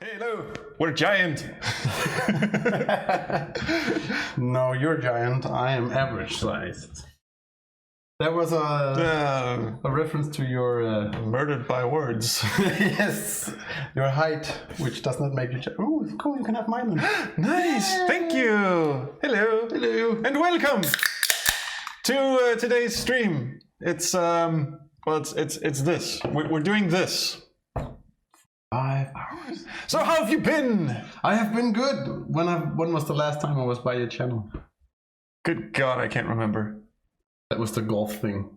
Hello, we're giant. No, you're giant. I am average sized. That was a reference to your Murdered by words. yes, your height, which does not make you. Oh, cool! You can have mine then. Nice, thank you. Hello, Hello, and welcome to today's stream. It's it's this. We're doing this. 5 hours. So how have you been? I have been good. When was the last time I was by your channel? Good God, I can't remember. That was the golf thing.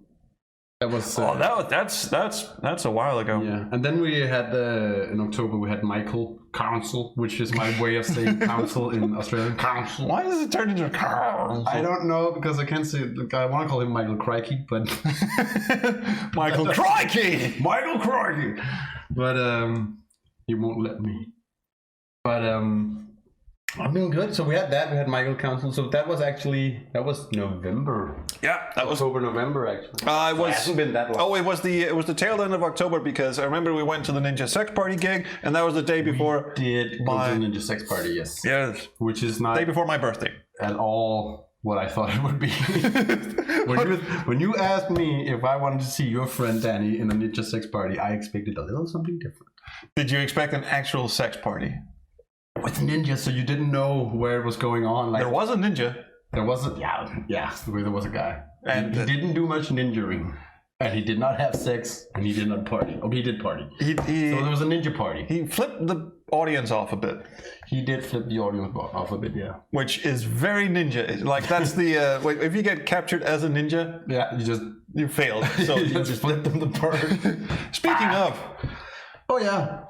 That was. That's a while ago. Yeah, and then we had in October we had Michael Council, which is my way of saying council in Australian. Council. Why does it turn into council? I don't know because I can't say. I want to call him Michael Crikey, but Michael Crikey. Michael Crikey. But he won't let me. But I've been good. So we had that. We had Michael Council. So that was November. Yeah, that was October, November actually. It was. It hasn't been that long. Oh, it was the tail end of October because I remember we went to the Ninja Sex Party gig, and that was the day before. We did go to the Ninja Sex Party, yes. Yes. Which is not Day before my birthday. at all what I thought it would be. when you asked me if I wanted to see your friend Danny in a Ninja Sex Party, I expected a little something different. Did you expect an actual sex party? With ninjas, so you didn't know where it was going on. Like There was a ninja. there wasn't. Yeah. There was a guy, And he didn't do much ninjaing, and he did not have sex, and he did not party. Oh, he did party. He So there was a ninja party. he flipped the audience off a bit, He did flip the audience off a bit. Yeah. which is very ninja. Like that's the if you get captured as a ninja, Yeah. you failed. So you just flipped them apart. speaking of, Oh yeah.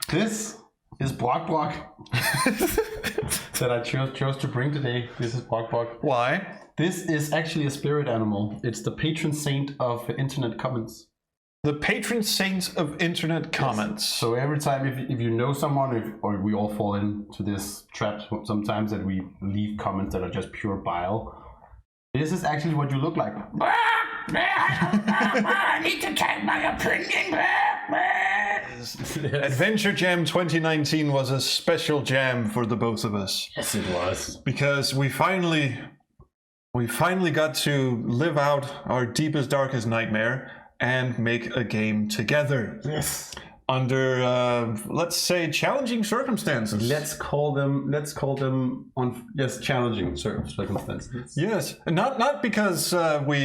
This is Block that I chose to bring today. This is Block. why? This is actually a spirit animal. It's the patron saint of internet comments. The patron saints of internet comments. So every time if you know someone, or we all fall into this trap sometimes that we leave comments that are just pure bile. This is actually what you look like. I need to take my opinion. AdventureJam 2019 was a special jam for the both of us Yes, it was. because we finally got to live out our deepest, darkest nightmare and make a game together. Yes. Under let's say challenging circumstances. Let's call them challenging circumstances. Yes, not because we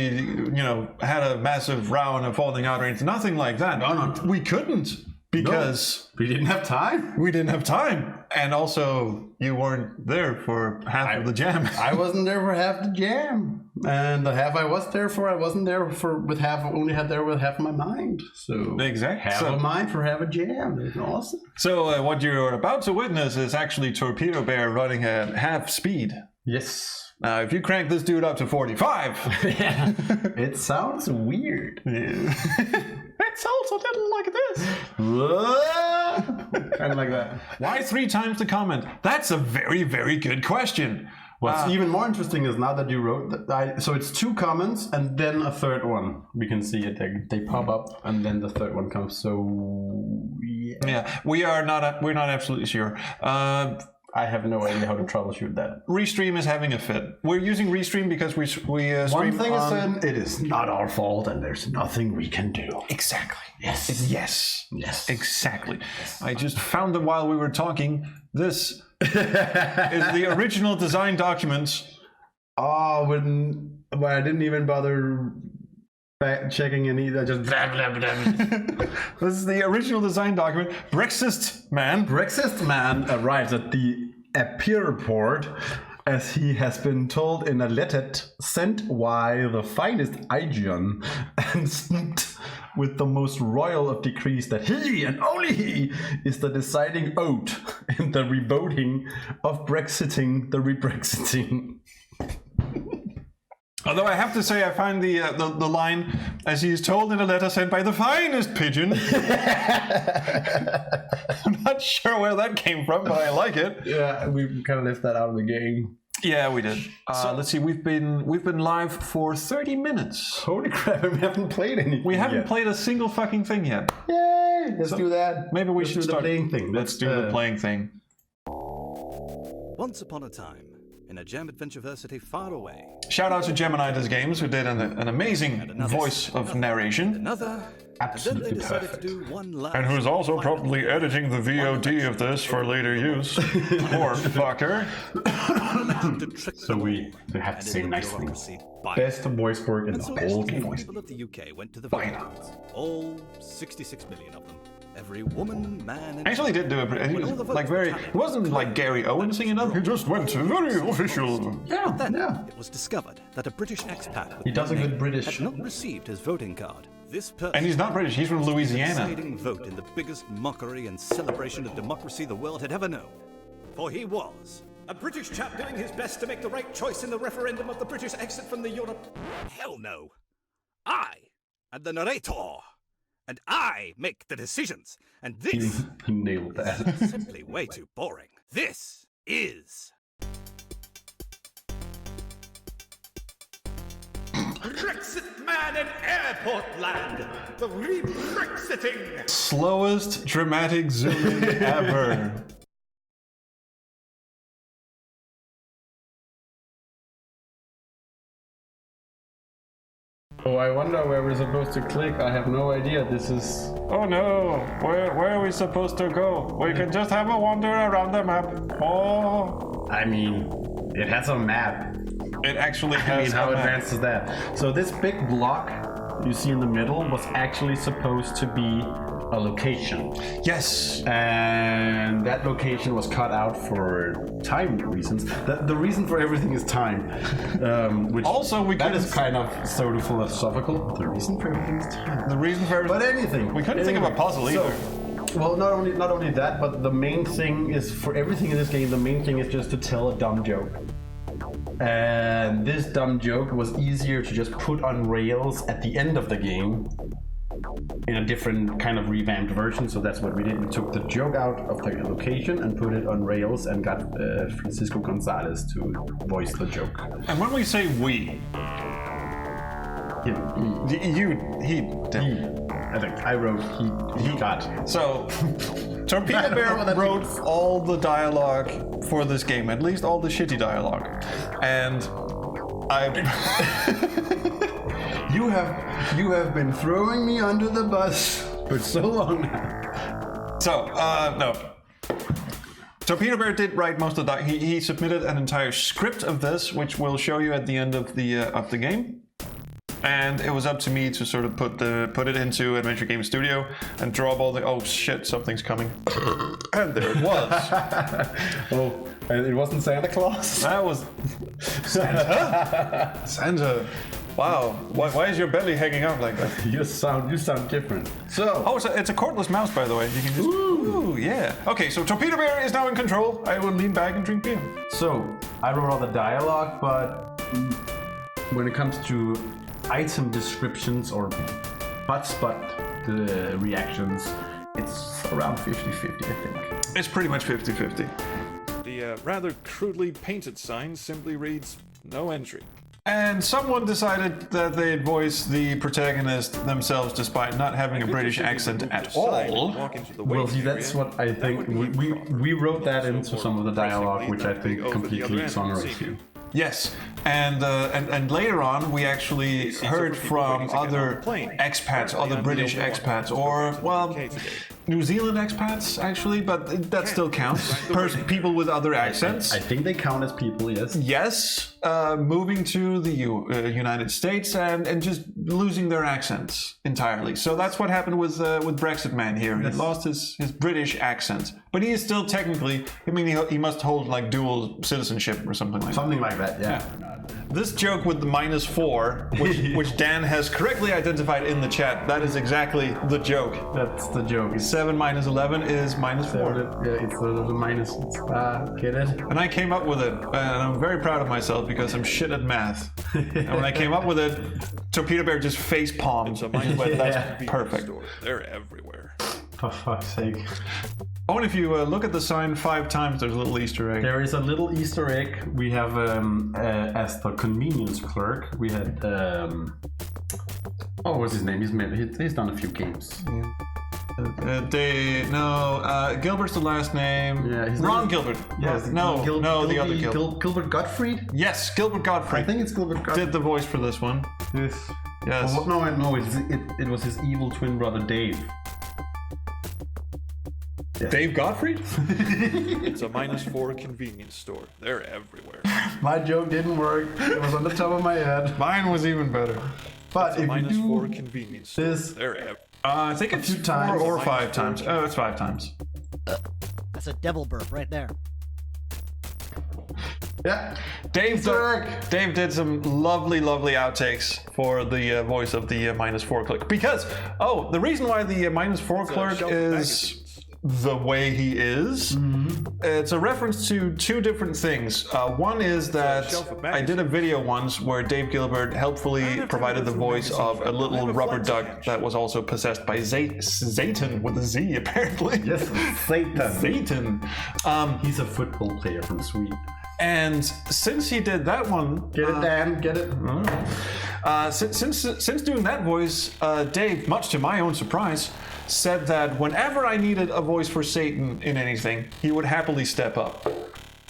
had a massive row and a falling out or anything, nothing like that. No. We couldn't because We didn't have time. we didn't have time, and also you weren't there for half of the jam. I wasn't there for half the jam, and the half I was there for, I wasn't there for with half. Only had there with half of my mind. So Exactly. half a mind for half a jam. It's awesome. So what you're about to witness is actually TorpedoBear running at half speed. Yes. Now, if you crank this dude up to 45, It sounds weird. it's also a little like this. Kind of like that. Why 3 times the comment? That's a very, very good question. What's even more interesting is now that you wrote that. So it's 2 comments and then a third one. We can see it. They pop up and then the third one comes. So yeah. Yeah, we're not absolutely sure. I have no idea how to troubleshoot that. Restream is having a fit. We're using Restream because we stream One thing is on... it is not our fault and there's nothing we can do. Exactly. Yes. Yes. Exactly. I just found that while we were talking. This is the original design document. Oh, when I didn't even bother checking any. I just blah blah blah. This is the original design document. Brexit-Man. Brexit-Man arrives at the airport as he has been told in a letter sent by the finest Aegeon and sent with the most royal of decrees that he and only he is the deciding oath in the revoting of Brexiting the Rebrexiting. Although I have to say, I find the line, as he is told in a letter sent by the finest pigeon. I'm not sure where that came from, but I like it. Yeah, we kind of left that out of the game. Yeah, we did. Let's see. We've been live for 30 minutes. Holy crap! We haven't played anything. We haven't yet. played a single fucking thing yet. Yay! Let's do that. Maybe we Let's should do start the playing thing. Let's do the playing thing. Once upon a time, in a Jam Adventureversity far away. Shout out to Gemini Does Games, who did an amazing voice of narration. Another. Absolutely and then they decided perfect. to do one last. And who's also probably editing the VOD of this for later use. Poor fucker. So we have to say nice things. Best voice work in the whole game. People of the UK went to the voting booths. All 66 million of them. Every woman, man, and Actually did do it. He was like very. He wasn't like Gary Owen singing up. He just went to very official. Yeah, Then yeah. it was discovered that a British expat with He does a one good name British. had not received his voting card. This person And he's not British. He's from Louisiana. deciding vote in the biggest mockery and celebration of democracy the world had ever known. For he was a British chap doing his best to make the right choice in the referendum of the British exit from the Europe. Hell no. I am the narrator. And I make the decisions. And this He nailed that. is simply way too boring. This is Brexit-Man and Airportland. The Rebrexiting. Slowest dramatic zooming ever. Oh, I wonder where we're supposed to click. I have no idea. This is. Oh no, where are we supposed to go? We can just have a wander around the map. Oh, I mean, it has a map. it actually I has mean, how a map. advanced is that? So this big block you see in the middle was actually supposed to be a location. Yes. And that location was cut out for time reasons. The reason for everything is time. Which Also, we that couldn't- is kind of sort of philosophical. The reason for everything is time. The reason for everything. But anything. We couldn't think of a puzzle either. Well, not only that, but the main thing is for everything in this game. The main thing is just to tell a dumb joke. And this dumb joke was easier to just put on rails at the end of the game in a different kind of revamped version. So that's what we did. We took the joke out of the location and put it on rails and got Francisco Gonzalez to voice the joke. And when we say we, I think I wrote, he got. So, Torpedo Bear That wrote means- all the dialogue for this game, at least all the shitty dialogue. And You have been throwing me under the bus for so long now. no. Torpedo Bear did write most of that. He submitted an entire script of this, which we'll show you at the end of the game. And it was up to me to sort of put it into Adventure Game Studio and draw up all the. Oh shit! Something's coming. And there it was. Oh, and it wasn't Santa Claus? That was Santa. Santa. Wow. Why is your belly hanging out like that? You sound different. So, Oh, it's a cordless mouse, by the way. You can just. Ooh, yeah. Okay, so Torpedo Bear is now in control. I will lean back and drink beer. I wrote all the dialogue, but when it comes to item descriptions or the reactions, it's around 50-50, I think. It's pretty much 50-50. The rather crudely painted sign simply reads, "No entry." And someone decided that they'd voice the protagonist themselves despite not having a British accent at all. Well, see, that's what I think. We wrote that into some of the dialogue, which I think completely exonerates you. Yes, and later on we actually heard from other expats, other British expats, or well, New Zealand expats actually, but that still counts. People with other accents. I think they count as people, yes. Yes, moving to the United States and just losing their accents entirely. So that's what happened with Brexit-Man here. He lost his British accent, but he is still technically. I mean, he must hold like dual citizenship or something like that. Something like that, yeah. This joke with the -4, which Dan has correctly identified in the chat, that is exactly the joke. That's the joke. It's 7 minus 11 is -4. yeah, it's the minus. Get it? And I came up with it, and I'm very proud of myself because I'm shit at math. And when I came up with it, Torpedo Bear just face palmed. That's perfect. They're everywhere. For fuck's sake. Oh, and if you look at the sign 5 times, there's a little Easter egg. There is a little Easter egg. We have, as the convenience clerk, we had, what's his name? He's done a few games. Gilbert's the last name. Yeah, Ron Gilbert. Yes. The other Gilbert. Gilbert Gottfried? Yes, Gilbert Gottfried. I think it's Gilbert Gottfried. Did the voice for this one. Yes. Yes. No, it was his evil twin brother Dave. Yes. Dave Gottfried? It's a -4 convenience store. They're everywhere. My joke didn't work. It was on the top of my head. Mine was even better. But It's a if you do -4 convenience store. this, They're everywhere. I think it's 4 times. or 5 times. Oh, it's 5 times. That's a devil burp right there. yeah, Dave did some lovely outtakes for the voice of the -4 clerk. Because, the reason why the -4 clerk shelf of is magazines. the way he is, it's a reference to 2 different things. One is that shelf of I did a video once where Dave Gilbert helpfully provided the voice of a little rubber duck that was also possessed by Satan with a Z, apparently. yes, Satan. Satan. He's a football player from Sweden. And since he did that one, Get it, Dan? Get it? since doing that voice, Dave, much to my own surprise, said that whenever I needed a voice for Satan in anything, he would happily step up.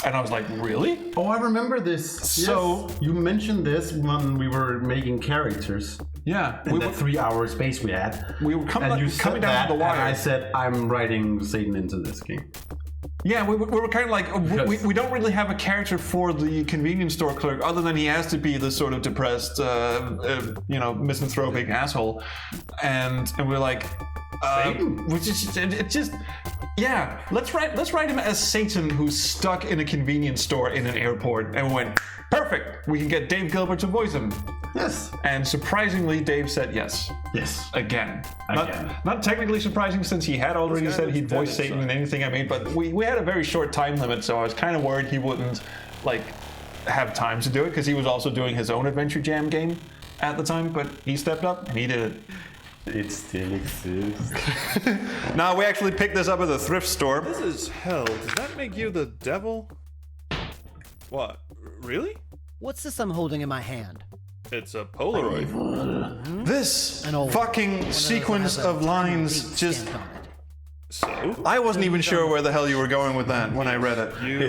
And I was like, really? Oh, I remember this. So yes. You mentioned this when we were making characters. Yeah, In that 3-hour space we had. we were coming down that, to the wire. and I said, I'm writing Satan into this game. Yeah, we were kind of like, we don't really have a character for the convenience store clerk other than he has to be this sort of depressed, misanthropic asshole. And we're like, let's write him as Satan who's stuck in a convenience store in an airport. And we went, perfect, we can get Dave Gilbert to voice him. Yes. And surprisingly, Dave said yes. Yes. Again. Again. Not technically surprising since he had already said he'd voice Satan in anything I made, but we had a very short time limit, so I was kind of worried he wouldn't have time to do it because he was also doing his own AdventureJam game at the time, but he stepped up and he did it. It still exists. Now, we actually picked this up at the thrift store. This is hell. Does that make you the devil? What? Really? What's this I'm holding in my hand? It's a Polaroid. This An old fucking sequence has a of lines date just... stamped on it. So? I wasn't even sure where the hell you were going with that when I read it. You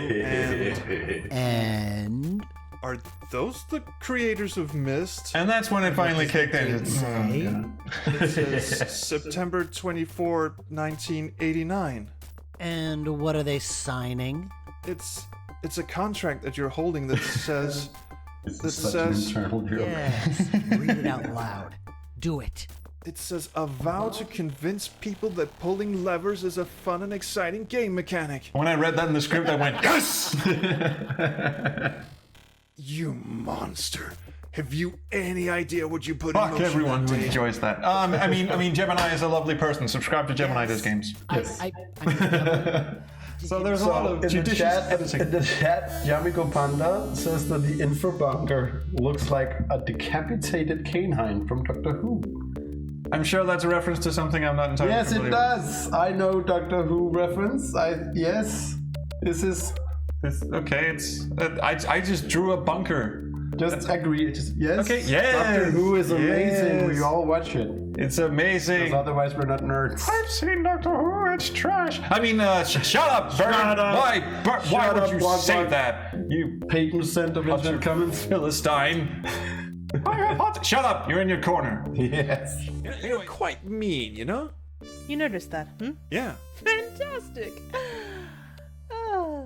And are those the creators of Myst? And that's when it finally kicked in. say, It says September 24, 1989. and what are they signing? It's a contract that you're holding that says This This is such an says- internal joke. Yes, read it out loud. Do it. it says a vow to convince people that pulling levers is a fun and exciting game mechanic. When I read that in the script, I went, yes! You monster. Have you any idea what you put in Fuck motion everyone who that day? enjoys that. I mean, Gemini is a lovely person. Subscribe to Gemini Does Games. Yes. So there's a lot of in judicious editing. the chat, Yamiko Panda says that the info bunker looks like a decapitated canine from Doctor Who. I'm sure that's a reference to something I'm not entirely Yes, it familiar does. I know Doctor Who reference. Yes, this is with. Okay, it's. I just drew a bunker. just agree. Yes. Okay, yes, Doctor Who is amazing. yes. We all watch it. It's amazing. Because otherwise, we're not nerds. I've seen Doctor Who. It's trash. I mean, shut up, Bert. Shut up. Why Shut would up, you Wog say Wog. that? You Peyton sent of utter internet comments. Philistine. Shut up. You're in your corner. Yes. You're quite mean, you know? You noticed that, Yeah. Fantastic! Ah,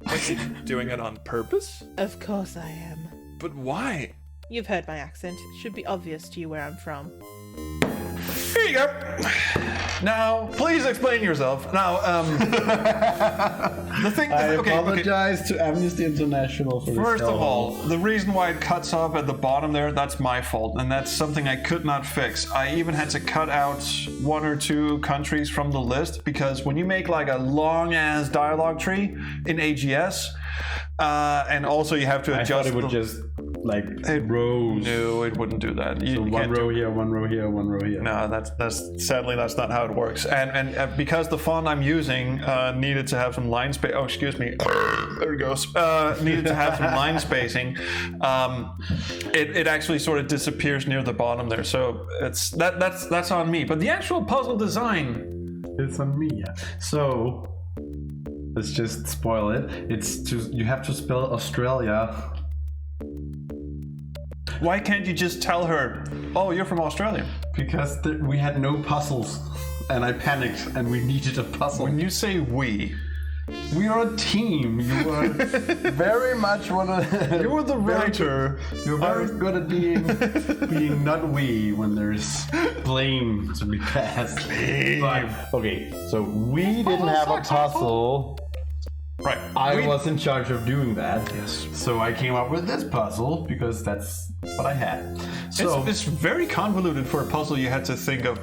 Was he doing it on purpose? of course I am. But why? You've heard my accent. It should be obvious to you where I'm from. Here you go. Now, please explain yourself. Now, the thing. I Okay. apologize to Amnesty International for this. First of hellhole. all, the reason why it cuts off at the bottom there, that's my fault, and that's something I could not fix. I even had to cut out 1 or 2 countries from the list because when you make like a long-ass dialogue tree in AGS, and also you have to I adjust thought it would the- just like rows. No, it wouldn't do that. You So one can't row here, one row here, one row here. No, that's sadly that's not how it works. And because the font I'm using needed to have some line space. Oh, excuse me. There it goes. Needed to have some line spacing. It actually sort of disappears near the bottom there. So that's on me. But the actual puzzle design. It's on me. Yeah. So let's just spoil it. You have to spell Australia. Why can't you just tell her, oh, you're from Australia? Because we had no puzzles, and I panicked, and we needed a puzzle. When you say we are a team. You are very much one of. You were the writer. You're very good at being not we when there's blame to be passed. But, okay, so we didn't have a puzzle. Right. I was in charge of doing that. Yes. So I came up with this puzzle because that's what I had. So It's very convoluted for a puzzle you had to think of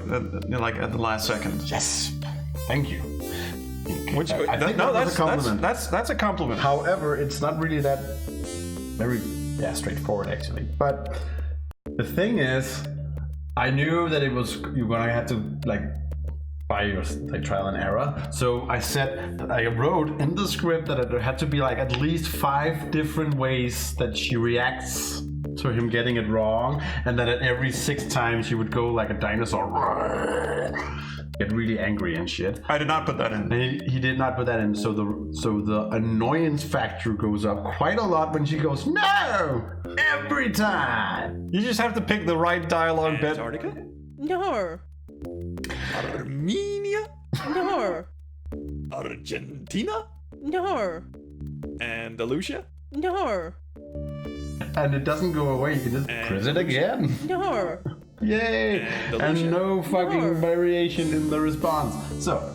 like at the last second. yes, thank you. Which I think that was a compliment. That's a compliment. However, it's not really that very straightforward actually. But the thing is, I knew that you're gonna have to like by your trial and error. So I wrote in the script that it had to be like at least 5 different ways that she reacts to him getting it wrong, and that at every 6 times she would go like a dinosaur, get really angry and shit. I did not put that in. And he did not put that in, so the annoyance factor goes up quite a lot when she goes no every time. You just have to pick the right dialogue bit. Antarctica? No. Armenia? No. Argentina? No. Andalusia? No. And it doesn't go away, you can just press it again. No. Yay! And no fucking variation in the response. So,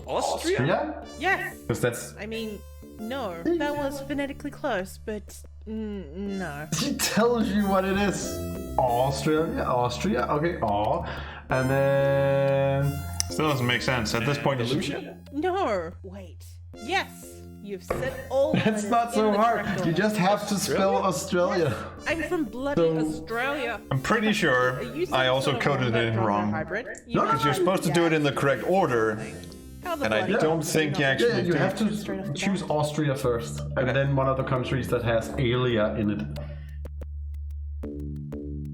Austria? Yes. Because that's. I mean, no. That was phonetically close, but no. She tells you what it is. Austria, okay, and then. Still doesn't make sense at this point. Andalusia? No. Wait. Yes. You've said all the It's letters not so in the hard. correct You order. just have to spell Australia. I'm from bloody Australia. I'm pretty sure You said I also sort of coded it in wrong. wrong. Hybrid. No, know because You're supposed to do it in the correct order, how the and I bloody don't fuck think do you not actually Yeah, you do. have Straight off to the choose bat. Austria first, and then one of the countries that has alia in it.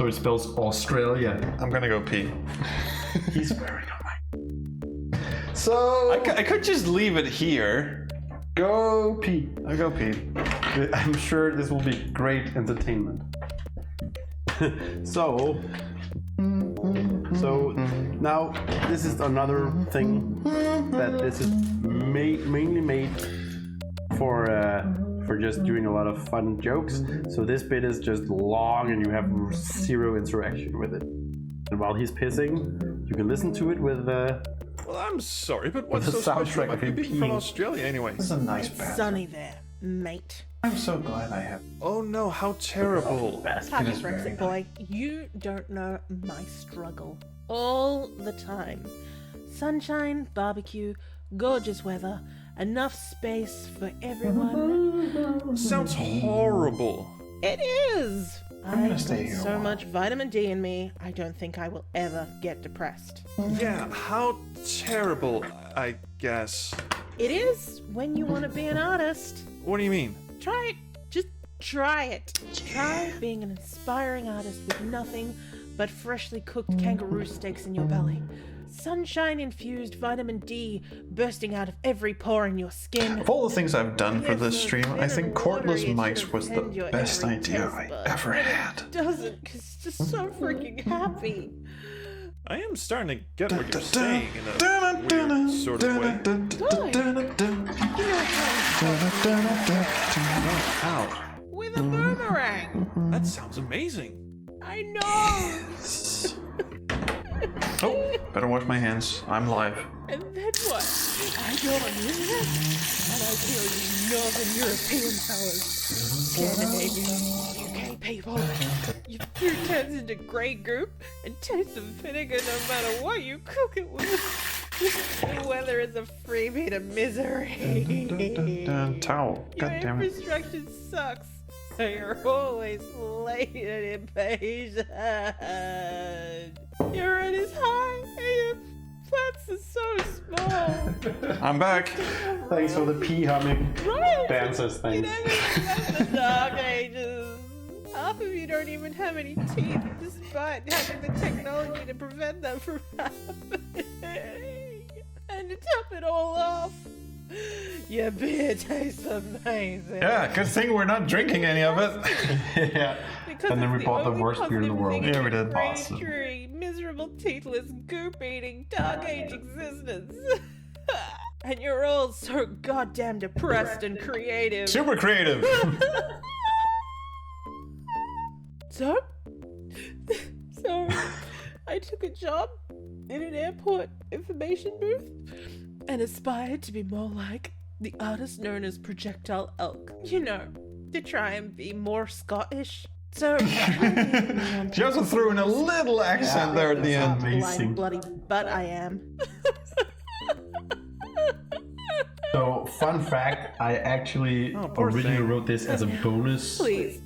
So it spells Australia. I'm gonna go pee. He's very annoying. So I could just leave it here. go pee. I go pee. I'm sure this will be great entertainment. So now this is another thing that this is mainly made for just doing a lot of fun jokes. So this bit is just long and you have 0 interaction with it. And while he's pissing, you can listen to it with Well, I'm sorry, but what's the so special soundtrack about of you him being from peeing. Australia anyway? This is a nice Sunny there, mate. I'm so glad I have. Oh no, how terrible. Talk it, Brexit boy. You don't know my struggle. All the time. Sunshine, barbecue, gorgeous weather, enough space for everyone. Sounds horrible. It is! gonna I've stay got here a so while. much vitamin D in me, I don't think I will ever get depressed. Yeah, how terrible, I guess. It is when you want to be an artist. What do you mean? Try it. Just try it. Try being an inspiring artist with nothing but freshly cooked kangaroo steaks in your belly. Sunshine-infused vitamin D bursting out of every pore in your skin. Of all the things I've done for this stream, I think cordless Watery, mics it was should the offend your best every idea taste I bud. ever But it had. doesn't, because it's just so freaking happy. I am starting to get what you're saying in a weird sort of way. Ow. With a boomerang. That sounds amazing. I know. Oh, better wash my hands. I'm live. And then what? I go on the internet and I kill you Northern European fellas, Scandinavian, UK people. You threw turns into grey goop and taste of vinegar no matter what you cook it with. The weather is a freebie to misery. Towel. Your God damn it. infrastructure sucks. You're always late and impatient. Your rent is high and your plants are so small. I'm back. Thanks for the pea humming Right? dancers. You Thanks. know, in the dark ages, half of you don't even have any teeth, despite having the technology to prevent them from happening. And to top it all off, your beer tastes amazing. Yeah, good thing we're not drinking any of it. Yeah. Because And then it's we bought the only worst beer in the positive world. thing Yeah, we did. in Awesome. your dreary, miserable, teethless, goop-eating, dark age existence. And you're all so goddamn depressed and creative. Super creative. So, I took a job in an airport information booth and aspired to be more like the artist known as Projectile Elk. You know, to try and be more Scottish. So, She also threw in a little accent there at the end. Amazing. blind bloody butt I am. So, fun fact, I actually poor originally thing. wrote this as a bonus Please.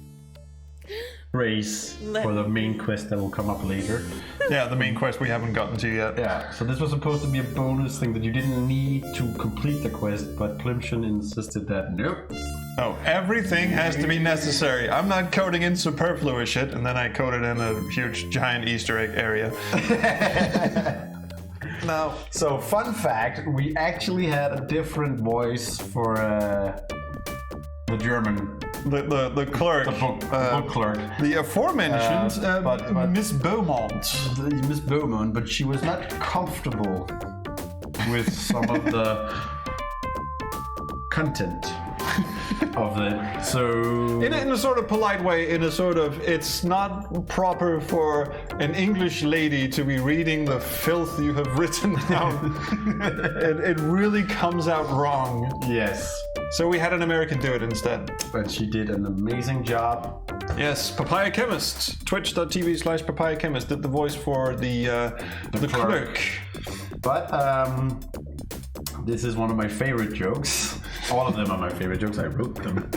race for the main quest that will come up later. Yeah, the main quest we haven't gotten to yet. Yeah, so this was supposed to be a bonus thing that you didn't need to complete the quest, but Plimshin insisted that nope. Oh, everything has to be necessary. I'm not coding in superfluous shit, and then I coded in a huge, giant Easter egg area. Now, so fun fact, we actually had a different voice for the German, The clerk. the book clerk. The aforementioned but- Miss Beaumont. Miss Beaumont, but she was not comfortable with some of the content of it. So In a sort of polite way, in a sort of, it's not proper for an English lady to be reading the filth you have written down. it really comes out wrong. yes, So we had an American do it instead. but she did an amazing job. Yes, Papaya Chemist. Twitch.tv/Papaya Chemist did the voice for the clerk. But this is one of my favorite jokes. All of them are my favorite jokes. I wrote them.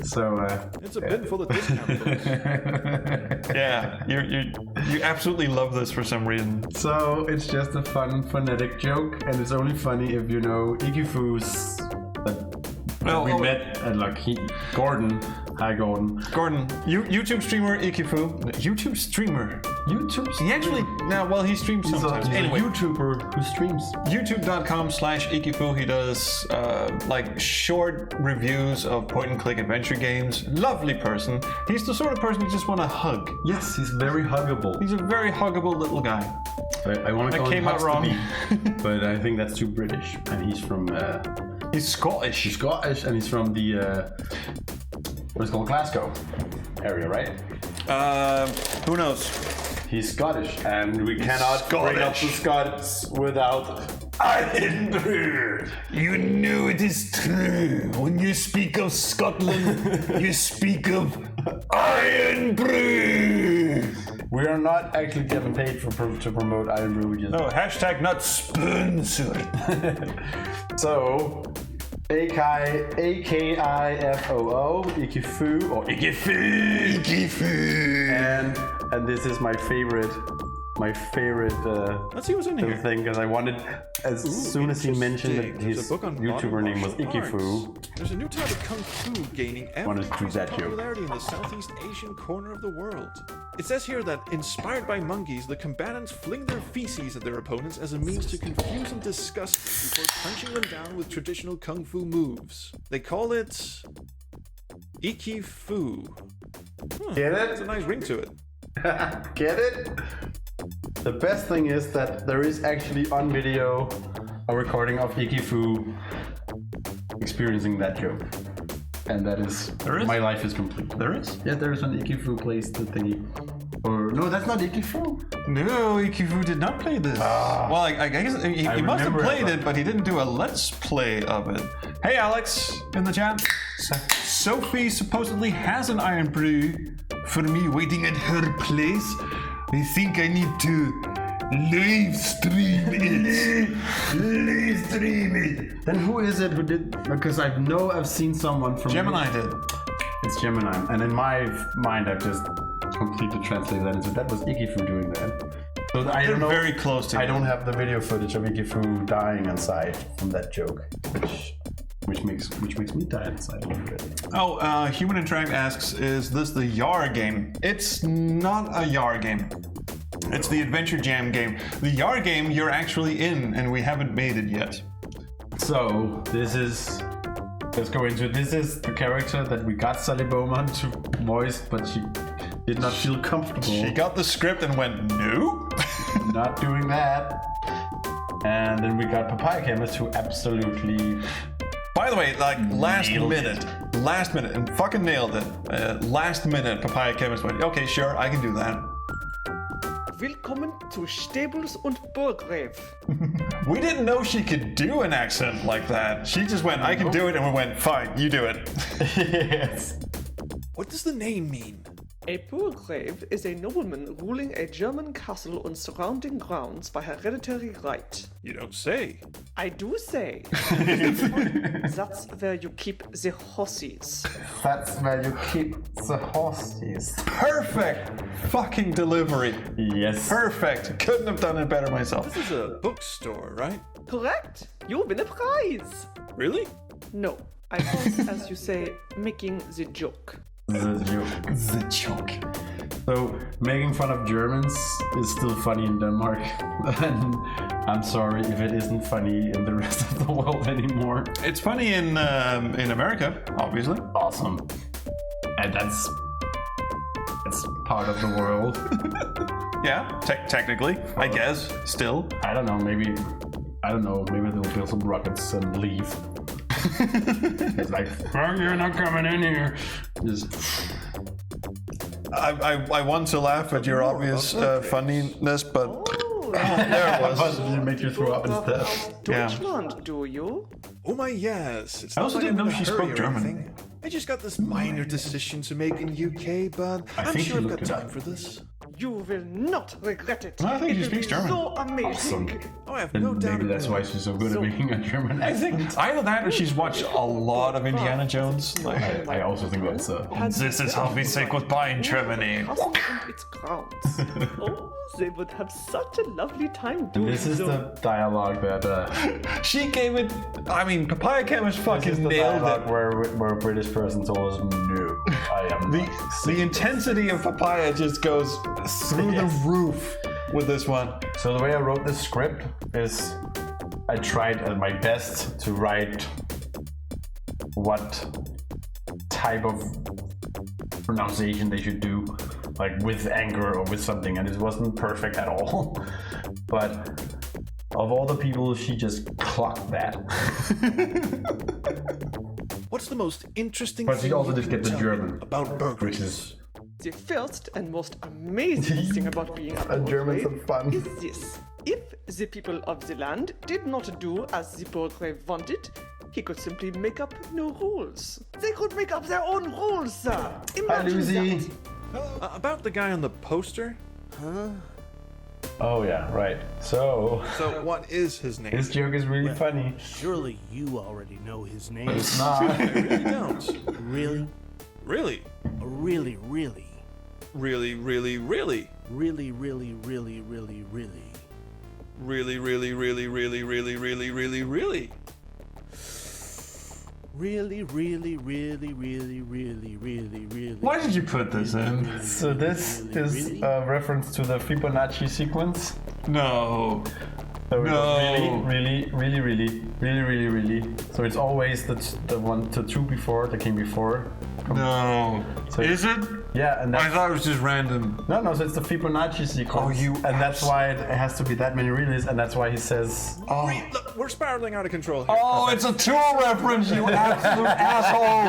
It's a bin full of discount codes. Yeah, you absolutely love this for some reason. So it's just a fun phonetic joke, and it's only funny if you know Ikifu's. We met at Gordon. Hi, Gordon. Gordon, YouTube streamer Ikifu. YouTube streamer. YouTube. He actually he streams sometimes. He's Anyway, a YouTuber who streams. YouTube.com/Ikifu. He does short reviews of point-and-click adventure games. Lovely person. He's the sort of person you just want to hug. Yes, he's very huggable. He's a very huggable little guy. I want to That call him came out wrong. Huxtable, but I think that's too British. And he's from. He's Scottish. He's Scottish, and he's from the what's it called, Glasgow area, right? Who knows? He's Scottish, and we cannot bring up the Scots without Iron Brew. You know it is true. When you speak of Scotland, you speak of Iron Brew. We are not actually getting paid to promote Iron Brew. We just No, hashtag not sponsored. So, AKIFOO, Ikifu, or Ikifu. and this is my favorite Let's see what's in here. thing, because I wanted, as soon as he mentioned that There's his a book on YouTuber modern name was martial Ikifu. arts. There's a new type of kung fu gaining Wanted to do ever-increasing that joke. popularity in the Southeast Asian corner of the world. It says here that, inspired by monkeys, the combatants fling their feces at their opponents as a means to confuse and disgust them before punching them down with traditional kung fu moves. They call it Ikifu. Get There's a it? nice ring to it. Get it? The best thing is that there is actually on video a recording of Ikifu experiencing that joke. And that is, my life is complete. There is? Yeah, there is an Ikifu plays the thingy. Or, no, that's not Ikifu. No, Ikifu did not play this. Well, I guess he must have remember it, played but- it, but he didn't do a let's play of it. Hey, Alex, in the chat. Sophie supposedly has an Iron Brew for me waiting at her place. I think I need to Live stream it. Live stream it. Then who is it who did? Because I've seen someone from Gemini did. It's Gemini, and in my mind, I've just completely translated that into that was Igifu doing that. So I don't know. Very close to. I don't have the video footage of Igifu dying inside from that joke, which makes me die inside a little bit. Oh, Human Interact asks, is this the YAR game? It's not a YAR game. It's the AdventureJam game. The YAR game you're actually in, and we haven't made it yet. So this is. Let's go into it. This is the character that we got Sally Bowman to voice, but she did not feel comfortable. She got the script and went, no? Not doing that. And then we got Papaya Chemist who absolutely... By the way, like last minute, and fucking nailed it. Last minute, Papaya Chemist went, okay, sure, I can do that. Willkommen zu Stables und Burgreif. We didn't know she could do an accent like that. She just went, I can do it, and we went, fine, you do it. Yes. What does the name mean? A Burgreif is a nobleman ruling a German castle and surrounding grounds by hereditary right. You don't say. I do say. That's where you keep the horses. That's where you keep the horses. Perfect fucking delivery. Yes. Perfect. Couldn't have done it better myself. This is a bookstore, right? Correct. You win a prize. Really? No, I was, as you say, making the joke. The joke. So, making fun of Germans is still funny in Denmark. And I'm sorry if it isn't funny in the rest of the world anymore. It's funny in America, obviously. Awesome. And that's part of the world. Yeah, technically, I guess, still. I don't know, maybe they'll build some rockets and leave. It's like, fuck, you're not coming in here. Just... I want to laugh at your obvious funniness, but there it was. You make you throw up instead. Deutschland, do you? Oh my yes. It's I also not like didn't I'm know in a she hurry spoke or German. anything. I just got this minor decision to make in UK, but I'm think sure she I've got looked it time up. for this. You will not regret it. I think It she will speaks be German. So amazing. Oh, I have And no doubt. maybe that's about why it. she's so good at making a German I accent. think either that or she's watched a lot of Indiana Jones. Like, I also think that's this is how we say goodbye in Germany. Castle and its grounds. Oh, they would have such a lovely time doing This is so. the dialogue that She gave it. I mean, Papaya Chemist this is fucking the nailed dialogue it. where a British person told us no. I am not. The intensity of Papaya just goes through the roof with this one. So the way I wrote this script is I tried at my best to write what type of pronunciation they should do, like with anger or with something, and it wasn't perfect at all. But of all the people, she just clocked that. What's the most interesting But she thing also you did can get the tell me German, about burgers? which is The first and most amazing thing about being a German's Burgreif fun. is this. If the people of the land did not do as the Burgreif wanted, he could simply make up new rules. They could make up their own rules, sir. Hi, Imagine Lucy. that. About the guy on the poster? Oh yeah, right. So So what is his name? this joke is really funny. Surely you already know his name. It's not. I really don't. Really? Really? Really, really. Really, really, really? Really, really, really, really, really. Really, really, really, really, really, really, really, really? Really, really, really, really, really, really, really. Why did you put this in? So this is a reference to the Fibonacci sequence. No. So it No. was really. So it's always the 1 to 2 before that came before. No. So- Is it? Yeah, and I that's thought it was just random. no. So it's the Fibonacci sequence. Oh, you and that's why it has to be that many realies, and that's why he says. Look, we're spiraling out of control here. Oh, it's a tool reference, you absolute asshole!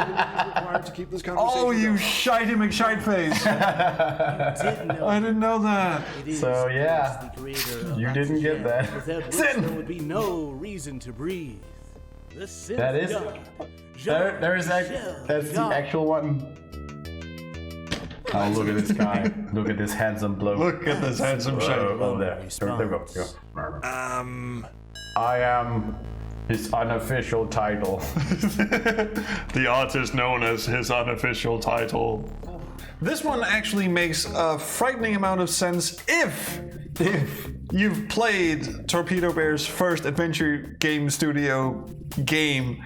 Required to keep this conversation Oh, you going. shitey McShite face! Didn't know I didn't know that. it is So, yeah, the creator of you didn't get AdventureJam, that. without which Sin. there would be no reason to breathe. The sin That of is- God. There is Jean-Michel that's the God. actual one. Oh, look at this guy. Look at this handsome bloke. Look at this handsome shiny. Oh, there. There we go. I am his unofficial title. The artist known as his unofficial title. This one actually makes a frightening amount of sense if you've played TorpedoBear's first Adventure Game Studio game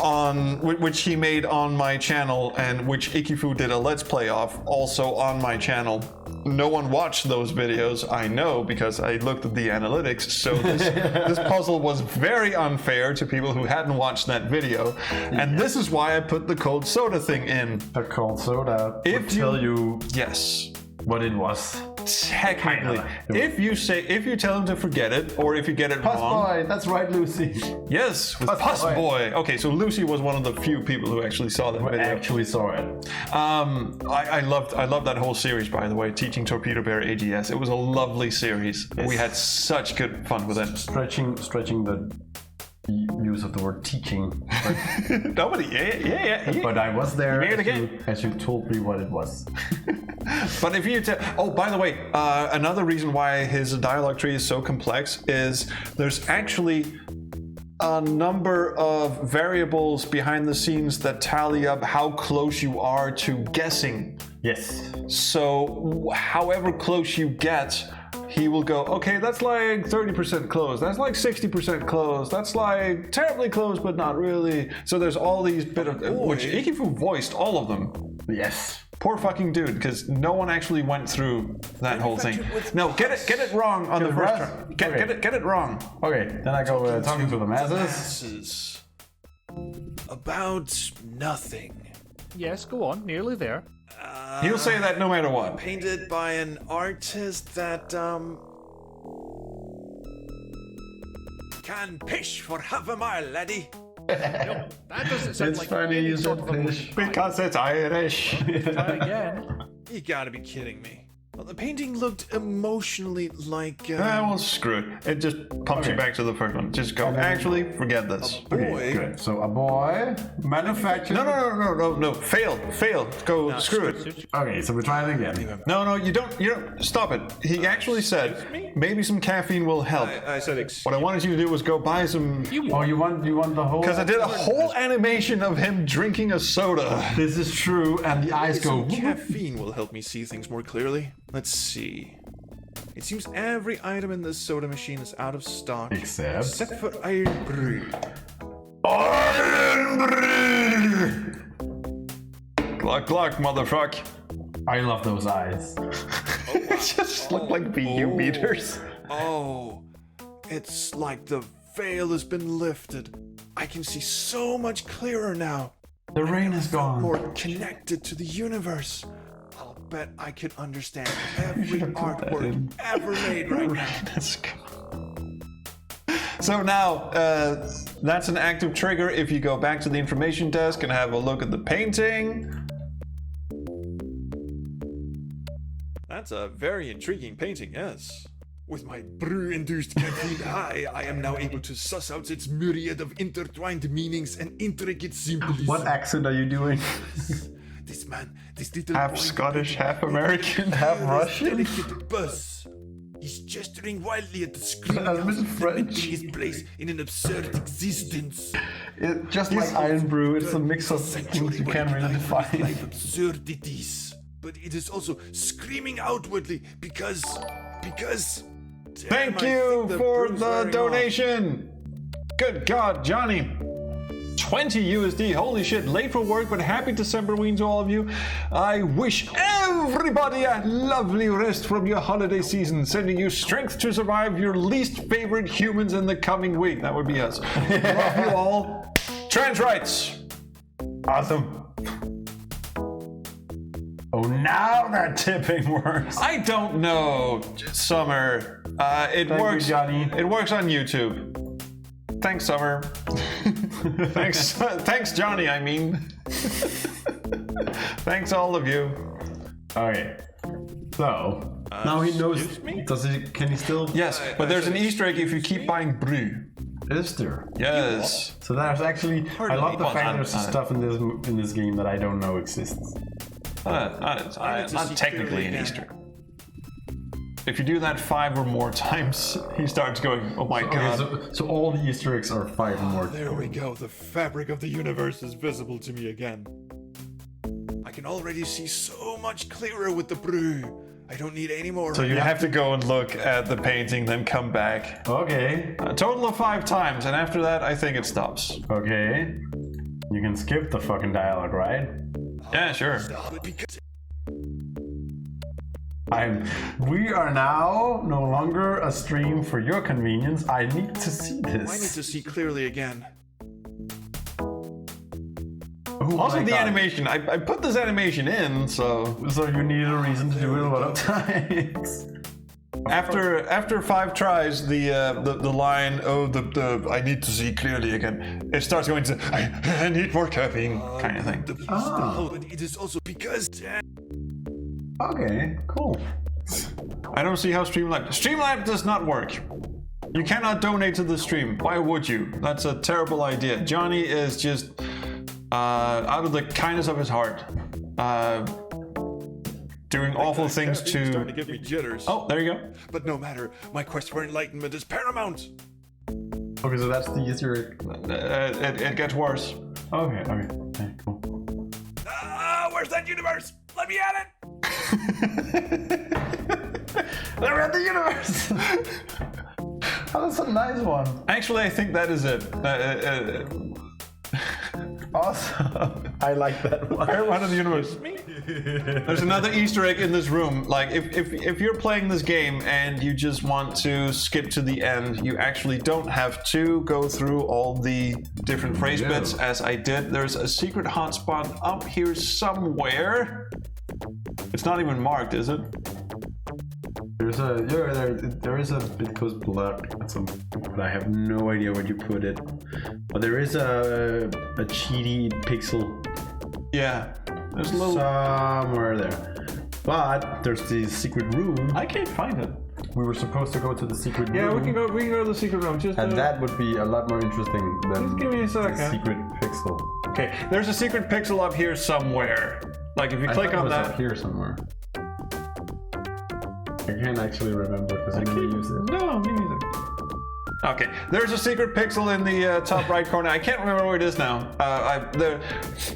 on which he made on my channel and which Ikifu did a let's play of also on my channel. No one watched those videos, I know, because I looked at the analytics, so this puzzle was very unfair to people who hadn't watched that video, and this is why I put the cold soda thing in. The cold soda If would tell you Yes. what it was. Technically, if you tell him to forget it, or if you get it Puss wrong. boy, that's right, Lucy. Yes, Puss boy. Okay, so Lucy was one of the few people who actually saw that video. Actually saw it. I loved that whole series, by the way, teaching TorpedoBear AGS. It was a lovely series. Yes. We had such good fun with it. Stretching the use of the word teaching. Nobody, yeah. But I was there made it again. as you told me what it was. But if you oh, by the way, another reason why his dialogue tree is so complex is there's actually a number of variables behind the scenes that tally up how close you are to guessing. Yes. So however close you get, he will go, okay, that's like 30% close, that's like 60% close, that's like terribly close but not really. So there's all these bit of, which Ikifu voiced all of them. Yes. Poor fucking dude, because no one actually went through that whole thing. No, get it wrong on the first try. Get it wrong. Okay, then I go talking to the masses. Masses. About nothing. Yes, go on. Nearly there. He'll say that no matter what. Painted by an artist that can pish for half a mile, laddie. No, that doesn't sound It's like funny any you sort said of a fish. Because it's Irish. Try again. You gotta be kidding me. Well, the painting looked emotionally like Well, screw it. It just pumps you back to the first one. Just go, actually, forget this. boy. Good. So a boy manufactured. No. Fail. Go, screw it. Okay, so we try it again. No, you don't, stop it. He actually said, maybe some caffeine will help. I said excuse. What I wanted you to do was go buy some, Oh, you want the whole? because I did a whole animation of him drinking a soda. This is true, and the eyes go. Some caffeine will help me see things more clearly. Let's see. It seems every item in this soda machine is out of stock. Except for Iron Brew. Iron Brew. Gluck, motherfuck. I love those eyes. It just looked like BU meters. Oh, it's like the veil has been lifted. I can see so much clearer now. The rain is gone. More connected to the universe. I'll bet I could understand every artwork ever made right now. Let's go. So now, that's an active trigger if you go back to the information desk and have a look at the painting. That's a very intriguing painting, yes. With my brew-induced caffeine high, I am now able to suss out its myriad of intertwined meanings and intricate symbolism. What accent are you doing? This man, this little Half boy, Scottish, half American, half Russian. delicate buzz. He's gesturing wildly at the screen. A little French. His place in an absurd existence. Just like Iron Brew, it's a mix of things you can't really define. Like absurdities. But it is also screaming outwardly because. Thank you for the donation. Good God, Johnny. 20 USD. Holy shit. Late for work, but happy Decemberween to all of you. I wish everybody a lovely rest from your holiday season. Sending you strength to survive your least favorite humans in the coming week. That would be us. Love you all. Trans rights. Awesome. Oh, now that tipping works. I don't know, Summer. It Thank works. you, Johnny. It works on YouTube. Thanks, Summer. Thanks, Johnny. I mean, thanks all of you. Okay. So now he knows. Can he still? Yes, but there's an Easter egg if you keep buying brew. Is there? Yes. So there's actually. I love the fact there's stuff in this game that I don't know exists. Not technically an Easter. If you do that 5 or more times, he starts going, oh my god. So all the Easter eggs are 5 or more. There we go. The fabric of the universe is visible to me again. I can already see so much clearer with the brew. I don't need any more. So you have to go and look at the painting, then come back. Okay. A total of 5 times, and after that, I think it stops. Okay. You can skip the fucking dialogue, right? Yeah, sure. We are now no longer a stream for your convenience. I need to see this. I need to see clearly again. Oh Also, my the God. animation. I put this animation in, so you need a reason to do it a lot of times. after 5 tries, the line, oh, the I need to see clearly again, it starts going to I need more cupping kind of thing. But it is also because. Okay, cool. I don't see how Streamlab does not work. You cannot donate to the stream. Why would you? That's a terrible idea. Johnny is just out of the kindness of his heart, doing awful things Caffeine's starting to to. give me jitters. Oh, there you go. But no matter, my quest for enlightenment is paramount. Okay, so that's the Easter egg. It gets worse. Okay, cool. Ah, where's that universe? Let me at it. They're at the universe! Oh, that's a nice one. Actually, I think that is it. Awesome. I like that one. One of the universe. There's another Easter egg in this room. Like, if you're playing this game and you just want to skip to the end, you actually don't have to go through all the different phrase bits as I did. There's a secret hotspot up here somewhere. It's not even marked, is it? There is a bit goes black at some point, but I have no idea where you put it. But there is a cheaty pixel Yeah. There's a little. somewhere there. But there's the secret room. I can't find it. We were supposed to go to the secret room. Yeah, we can go. We can go to the secret room. Just And that would be a lot more interesting than Just give me a second. the secret pixel. Okay. There's a secret pixel up here somewhere. Like if you I click thought it on was that. up here somewhere. I can't actually remember because I never use it. No, me neither. Okay, there's a secret pixel in the top right corner. I can't remember where it is now.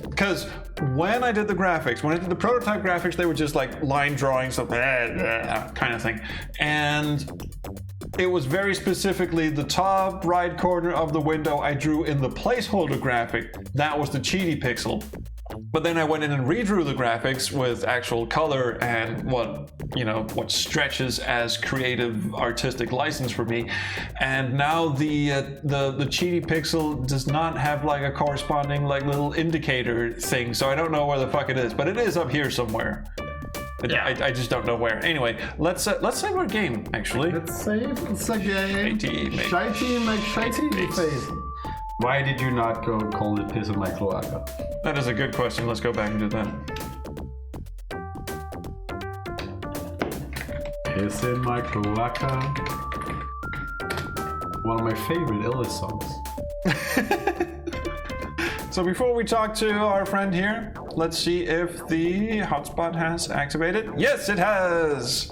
Because when I did the graphics, when I did the prototype graphics, they were just like line drawings of kind of thing. And it was very specifically the top right corner of the window I drew in the placeholder graphic. That was the cheaty pixel. But then I went in and redrew the graphics with actual color and what stretches as creative artistic license for me. And now the cheaty pixel does not have like a corresponding like little indicator thing, so I don't know where the fuck it is, but it is up here somewhere. Yeah. I just don't know where. Anyway, let's save our game actually. Let's save the game. Shitey face. Why did you not go call it piss in my cloaca? That is a good question. Let's go back and do that. Piss in my cloaca. One of my favorite Elvis songs. So before we talk to our friend here, let's see if the hotspot has activated. Yes, it has!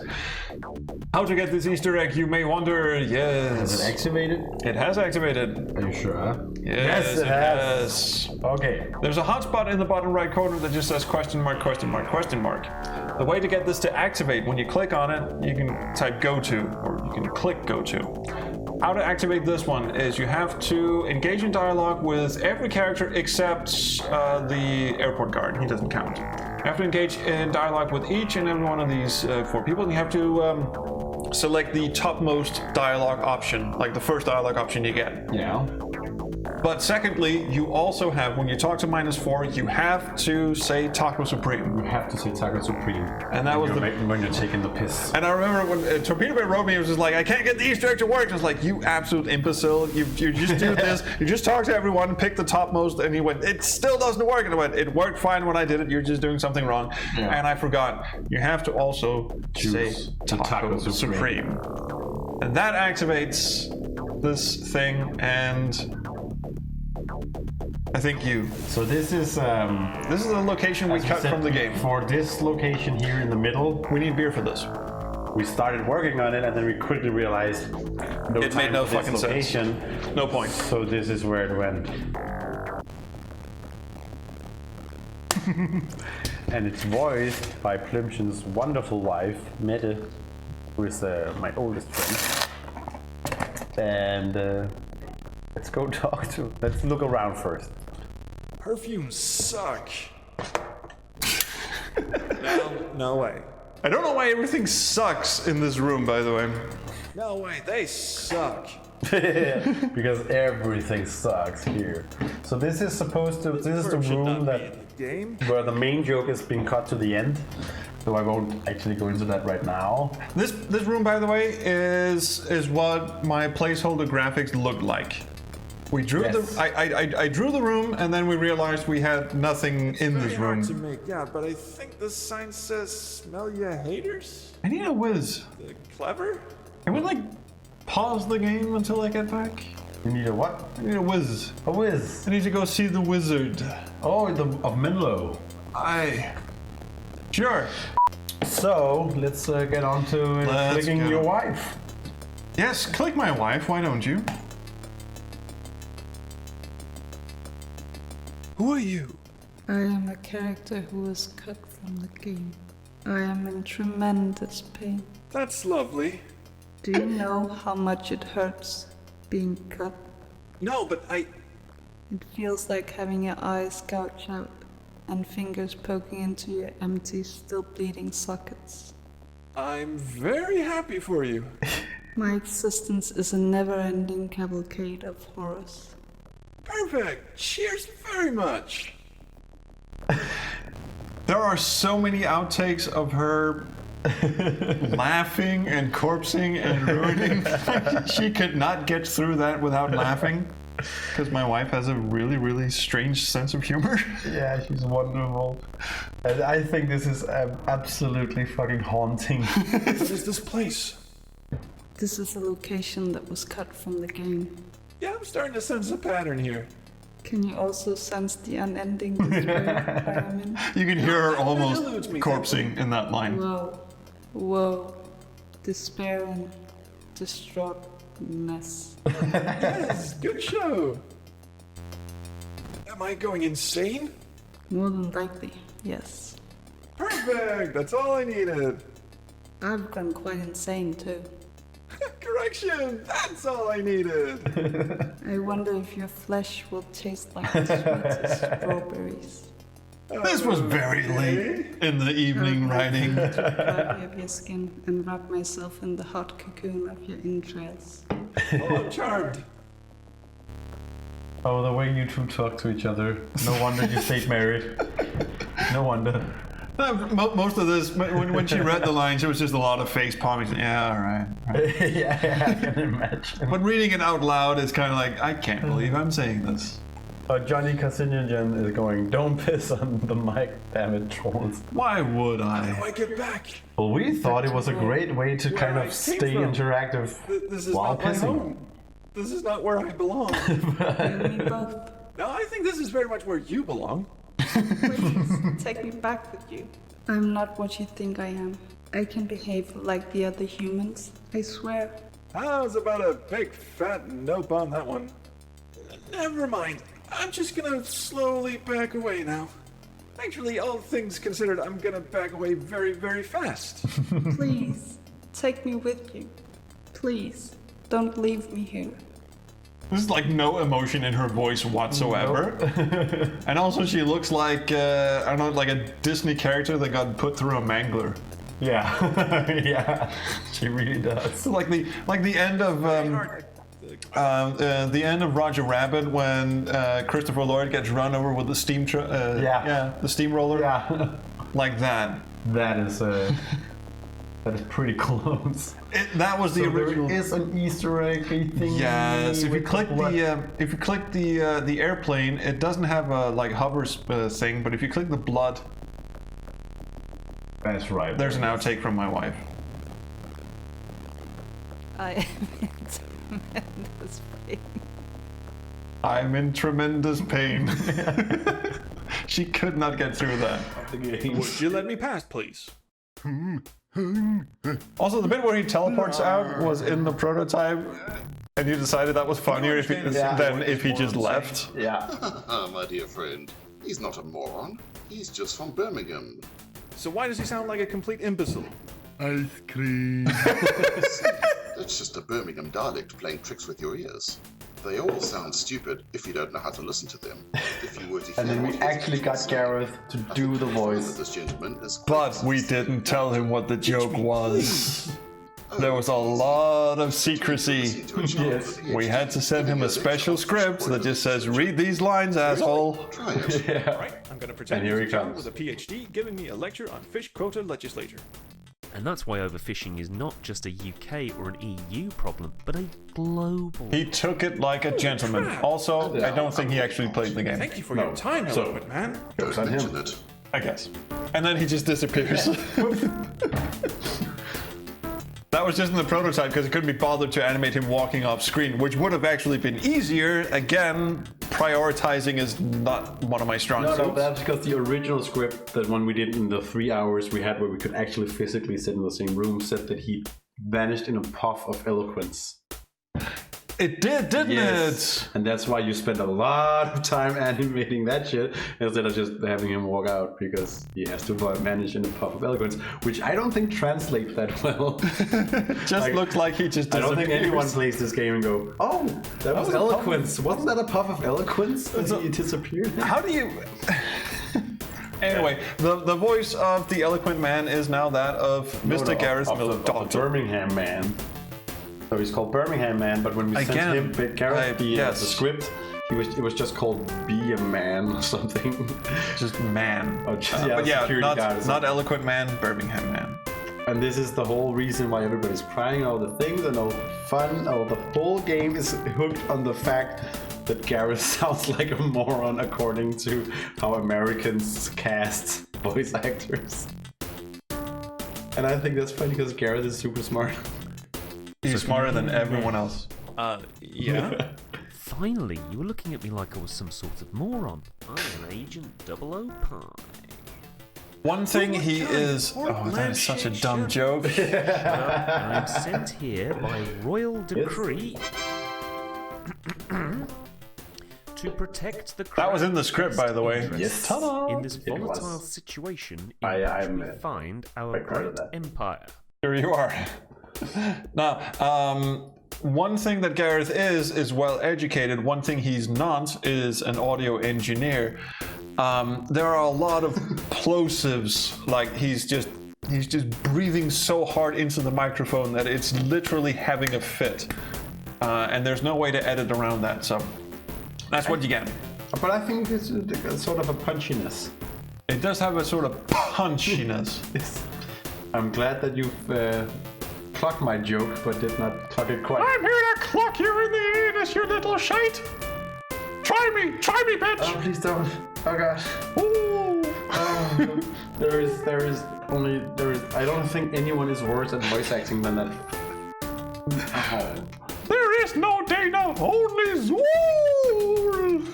How to get this Easter egg, you may wonder. Yes. Has it activated? It has activated. Are you sure? Yes, it has. Okay. There's a hotspot in the bottom right corner that just says question mark, question mark, question mark. The way to get this to activate, when you click on it, you can type go to, or you can click go to. How to activate this one is you have to engage in dialogue with every character except the airport guard. He doesn't count. You have to engage in dialogue with each and every one of these 4 people, and you have to select the topmost dialogue option, like the first dialogue option you get. Yeah. But secondly, you also have, when you talk to -4, you have to say Taco Supreme. You have to say Taco Supreme. And that was when you're taking the piss. And I remember when TorpedoBear wrote me, it was just like, I can't get the Easter egg to work. I was like, you absolute imbecile. You just do this. You just talk to everyone, pick the topmost, and he went, it still doesn't work. And I went, it worked fine when I did it. You're just doing something wrong. Yeah. And I forgot. You have to also say Taco Supreme. And that activates this thing, and I think you. So this is This is the location we as cut said, from the game. For this location here in the middle, We need beer for this. we started working on it and then we quickly realized no It time made no for this fucking sense. location. No point. So this is where it went. And it's voiced by Plimchen's wonderful wife, Mette, who is my oldest friend. And let's go let's look around first. Perfumes suck. No way. I don't know why everything sucks in this room, by the way. No way, they suck. Because everything sucks here. So this is the room Game? where the main joke is being cut to the end. So I won't actually go into that right now. This room, by the way, is what my placeholder graphics looked like. We drew Yes. I drew the room, and then we realized we had nothing in this Very hard to room. make out, but I think the sign says "Smell ya haters." I need a whiz. Clever? Can we like pause the game until I get back? You need a what? I need a whiz. A whiz. I need to go see the wizard. Oh, of Menlo. Sure. So let's get on to Let's clicking go. your wife. Yes, click my wife. Why don't you? Who are you? I am a character who was cut from the game. I am in tremendous pain. That's lovely. Do you know how much it hurts being cut? No, but It feels like having your eyes gouged out and fingers poking into your empty, still bleeding sockets. I'm very happy for you. My existence is a never-ending cavalcade of horrors. Perfect. Cheers very much. There are so many outtakes of her laughing and corpsing and ruining. She could not get through that without laughing. Because my wife has a really, really strange sense of humor. Yeah, she's wonderful. And I think this is absolutely fucking haunting. What is this place? This is a location that was cut from the game. Yeah, I'm starting to sense a pattern here. Can you also sense the unending despair I am in? You can hear her almost eludes me. corpsing in that line. Whoa. Despair and distraughtness. Yes, good show. Am I going insane? More than likely, yes. Perfect. That's all I needed. I've gone quite insane too. Correction. That's all I needed. I wonder if your flesh will taste like the sweetest strawberries. This was very late in the evening writing. Proudly of your skin and wrap myself in the hot cocoon of your entrails. Oh, I'm charmed. Oh, the way you two talk to each other. No wonder you stayed married. No wonder. Most of this, when she read the lines, it was just a lot of face palming. Yeah, all right. Yeah, I can imagine. But reading it out loud is kind of like, I can't believe I'm saying this. Johnny Cassinian is going, don't piss on the mic, damn it, trolls. Why would How I? do I get back? Well, we thought it was a great way to kind I of came stay from. interactive This is while not my pissing. home. This is not where I belong. We both. No, I think this is very much where you belong. Please, take me back with you. I'm not what you think I am. I can behave like the other humans, I swear. How's about a big fat nope on that one? Never mind. I'm just gonna slowly back away now. Actually, all things considered, I'm gonna back away very, very fast. Please, take me with you. Please, don't leave me here. There's like no emotion in her voice whatsoever. And also she looks like, I don't know, like a Disney character that got put through a mangler. Yeah, yeah, she really does. So like the end of the end of Roger Rabbit when Christopher Lloyd gets run over with the steam the steamroller. Yeah, Like that. that is pretty close. That was the So original. there is an Easter egg thing. Yes, if you with click blood. the airplane, it doesn't have a like hover thing, but if you click the blood, That's right. there's an outtake from my wife. I am in tremendous pain. I'm in tremendous pain. She could not get through that. Would you let me pass, please? Also, the bit where he teleports out was in the prototype, and you decided that was funnier than if he just left. Yeah. My dear friend, he's not a moron. He's just from Birmingham. So why does he sound like a complete imbecile? Ice cream. That's just a Birmingham dialect playing tricks with your ears. They all sound stupid if you don't know how to listen to them. If you were to And then we actually got Gareth to do the voice. This gentleman is But we didn't tell him what the joke was. There was a lot of secrecy. Yes. We had to send him a special script that just says, read these lines, asshole. Try it. Yeah. Right, I'm gonna pretend And here he's he a John comes. with a PhD giving me a lecture on fish quota legislature. And that's why overfishing is not just a UK or an EU problem, but a global. He took it like a gentleman. Also, I don't think he actually played the game. Thank you for your time, eloquent man. Jokes on Mention him. it. I guess. And then he just disappears. That was just in the prototype because it couldn't be bothered to animate him walking off screen, which would have actually been easier. Again, prioritizing is not one of my strong suits. No, that's because the original script, that one we did in the 3 hours we had where we could actually physically sit in the same room, said that he vanished in a puff of eloquence. It did, didn't it? And that's why you spend a lot of time animating that shit instead of just having him walk out, because he has to vanish in a puff of eloquence, which I don't think translates that well. Just looks like he just I don't think disappears. anyone plays this game and go, oh, that was eloquence. Wasn't that a puff of eloquence? And he disappeared. How do you... Anyway, the voice of the eloquent man is now that of Mr. Gareth Miller. Of the Birmingham man. So he's called Birmingham Man, but when we sent him Gareth the script, it was just called Be a Man or something. Just man. Oh, But yeah, security guard. not eloquent man, Birmingham man. And this is the whole reason why everybody's crying, all the things and all fun. Oh, the whole game is hooked on the fact that Gareth sounds like a moron according to how Americans cast voice actors. And I think that's funny because Gareth is super smart. He's smarter than everyone else. Yeah. Finally, you were looking at me like I was some sort of moron. I'm an Agent 00 Pi. One thing he is... Oh, that is such a dumb joke. Well, I'm sent here by royal decree to protect the That was in the script, by the way. Yes. in this volatile situation in which we find our great empire. Here you are. Now, one thing that Gareth is well educated. One thing he's not is an audio engineer. There are a lot of plosives. Like he's just breathing so hard into the microphone that it's literally having a fit. And there's no way to edit around that. So that's what you get. But I think it's sort of a punchiness. It does have a sort of punchiness. I'm glad that you've clocked my joke, but did not clock it quite. I'm here to clock you in the anus, you little shite! Try me, bitch! Oh, please don't. Oh gosh. Ooh. There is. I don't think anyone is worse at voice acting than that. Oh. There is no Dana, only Zool!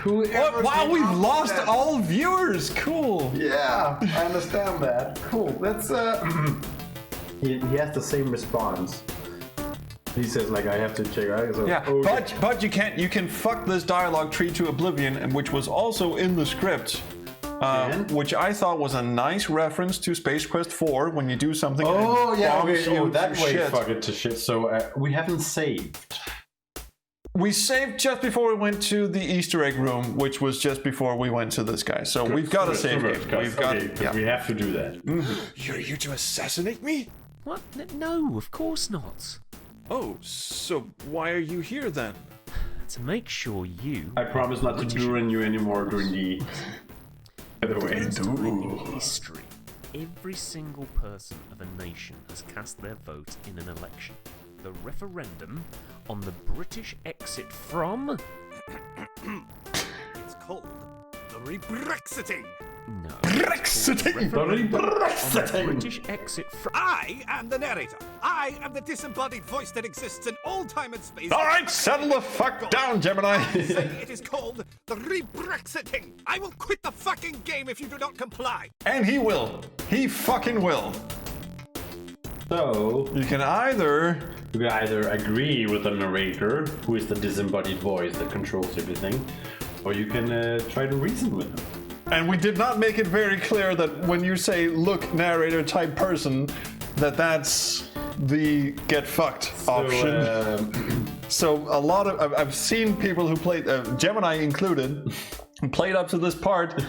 Wow, we've lost all viewers. Cool. Yeah, I understand that. Cool. That's he has the same response. He says like I have to check out. So, Yeah, okay. but you can't. You can fuck this dialogue tree to oblivion, and which was also in the script. Which I thought was a nice reference to Space Quest 4 when you do something. Oh yeah, bombs okay. you Oh, that to way, shit. fuck it to shit. So we haven't saved. We saved just before we went to the Easter egg room, which was just before we went to this guy. So we've got to save it. We've got. We have to do that. You're here to assassinate me? What? No, of course not. Oh, so why are you here then? To make sure you... I promise not to ruin you anymore during the other way. In history, every single person of a nation has cast their vote in an election. The referendum on the British exit from... It's called The Rebrexiting. No. Brexiting! Rebrexiting! British exit from. I am the narrator. I am the disembodied voice that exists in all time and space. All right, settle the fuck down, Gemini. Say it is called the Rebrexiting. I will quit the fucking game if you do not comply. And he will. He fucking will. So You can either agree with the narrator, who is the disembodied voice that controls everything, or you can try to reason with him. And we did not make it very clear that when you say "look, narrator" type person, that's the get fucked option. So a lot of I've seen people who played, Gemini included, who played up to this part,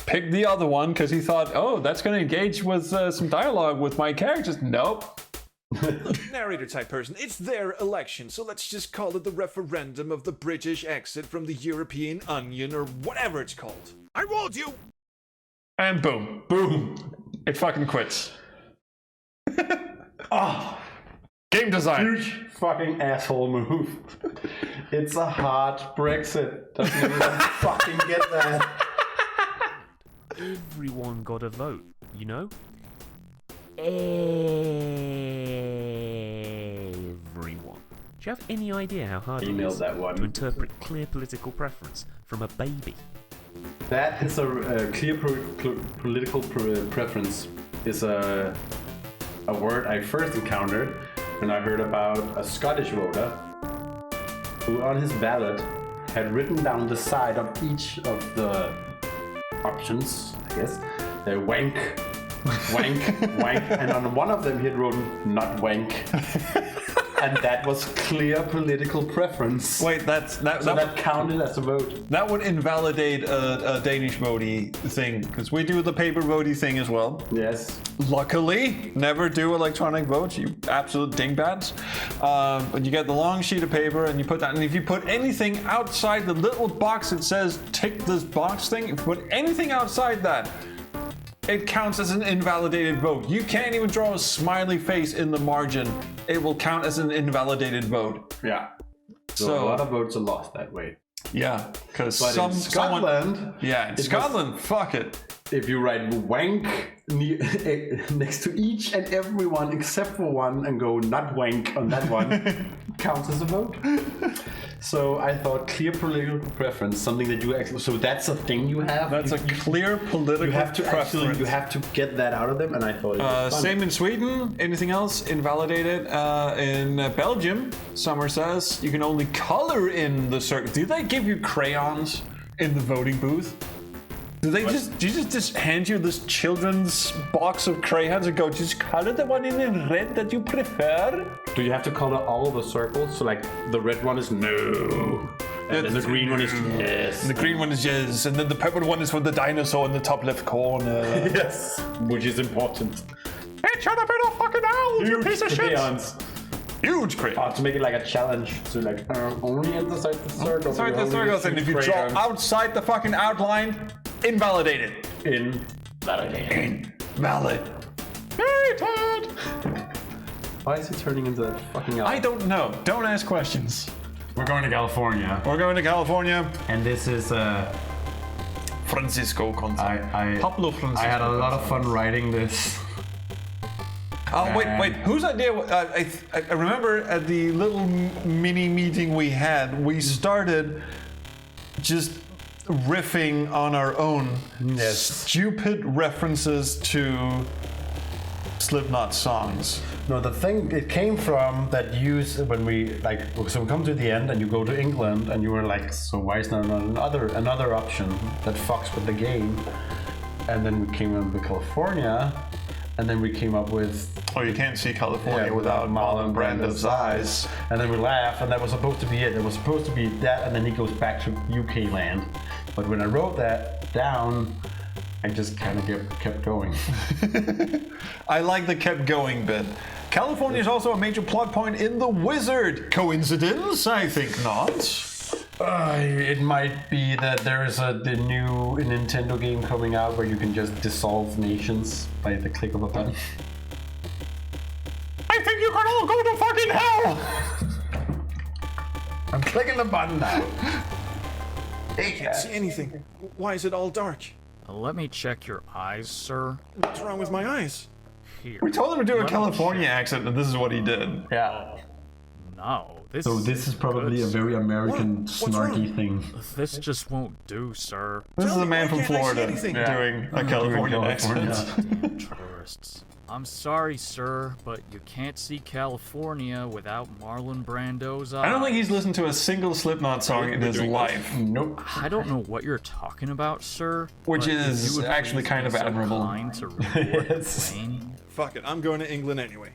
picked the other one because he thought, oh, that's going to engage with some dialogue with my characters. Nope. Narrator type person, it's their election, so let's just call it the referendum of the British exit from the European Union or whatever it's called. I warned you. And boom, boom, it fucking quits. Game design. Huge fucking asshole move. It's a hard Brexit. Doesn't anyone fucking get that? Everyone got a vote, you know? Everyone. Do you have any idea how hard it is that one. to interpret clear political preference from a baby? That is a clear political preference. Is a word I first encountered when I heard about a Scottish voter who, on his ballot, had written down the side of each of the options. I guess the wank, wank, wank, and on one of them he had written not wank. And that was clear political preference. Wait, that counted as a vote. That would invalidate a Danish votey thing, because we do the paper votey thing as well. Yes. Luckily, never do electronic votes, you absolute dingbats. But you get the long sheet of paper and you put that, and if you put anything outside the little box that says tick this box thing, if you put anything outside that, it counts as an invalidated vote. You can't even draw a smiley face in the margin. It will count as an invalidated vote. Yeah. So a lot of votes are lost that way. Yeah, because in Scotland, in Scotland, fuck it. If you write wank next to each and every one except for one and go not wank on that one, counts as a vote. So I thought clear political preference, something that you actually, so that's a thing you have. That's a clear political you have to preference. Actually, you have to get that out of them, and I thought it was fun. Same in Sweden. Anything else invalidated? In Belgium, Summer says you can only color in the circle. Do they give you crayons in the voting booth? Do they just hand you this children's box of crayons and go, just color the one in red that you prefer? Do you have to color all of the circles? So like the red one is no, and then the green one is yes, and the green one is yes, and then the purple one is for the dinosaur in the top left corner. Yes, which is important. Hey, shut up, you fucking owl, you piece of shit! Huge crayons. To make it like a challenge, so like only inside the circle. Inside the circles, and if you draw outside the fucking outline, invalidated. Invalidated. Why is he turning into that fucking owl? I don't know. Don't ask questions. We're going to California. We're going to California. And this is Francisco Conte. Pablo Francisco. I had a lot of fun writing this. Oh, wait. Whose idea? I remember at the little mini meeting we had, we started just riffing on our own stupid references to Slipknot songs. No, the thing it came from that use when we so we come to the end and you go to England and you were like, so why is there not another option that fucks with the game? And then we came up with California, and then we came up with you can't see California without Marlon Brando's eyes. And then we laugh, and that was supposed to be it. It was supposed to be that, and then he goes back to UK land. But when I wrote that down, I just kind of kept going. I like the kept going bit. California is also a major plot point in The Wizard. Coincidence? I think not. It might be that there is the new Nintendo game coming out where you can just dissolve nations by the click of a button. I think you can all go to fucking hell! I'm clicking the button now. I can't see anything. Why is it all dark? Let me check your eyes, sir. What's wrong with my eyes? Here. We told him to do a Let me California check. accent, and this is what he did. Yeah. No, this So this is probably a very American snarky thing. This just won't do, sir. This is a man from Why can't I see Florida anything? doing a California accent. Damn tourists. I'm sorry, sir, but you can't see California without Marlon Brando's eyes. I don't think he's listened to a single Slipknot song in his life. Nope. I don't know what you're talking about, sir. Which but if is you would actually please kind be of so admirable. kind to report the Yes. plane. Fuck it, I'm going to England anyway.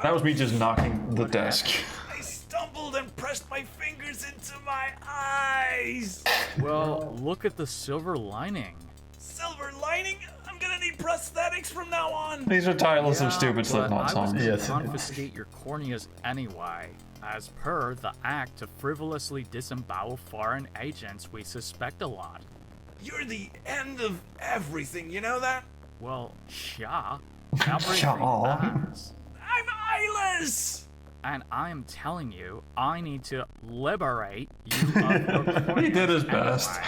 That was me just knocking the desk. I stumbled and pressed my fingers into my eyes. Well, look at the silver lining. Silver lining? I'm gonna need prosthetics from now on. These are titles of Yeah, stupid but Slipknot I was songs. gonna Yes. confiscate your corneas anyway, as per the act to frivolously disembowel foreign agents we suspect a lot. You're the end of everything, you know that? Well, yeah, everything does. I'm eyeless! And I am telling you, I need to liberate you of your corneas. He did his best.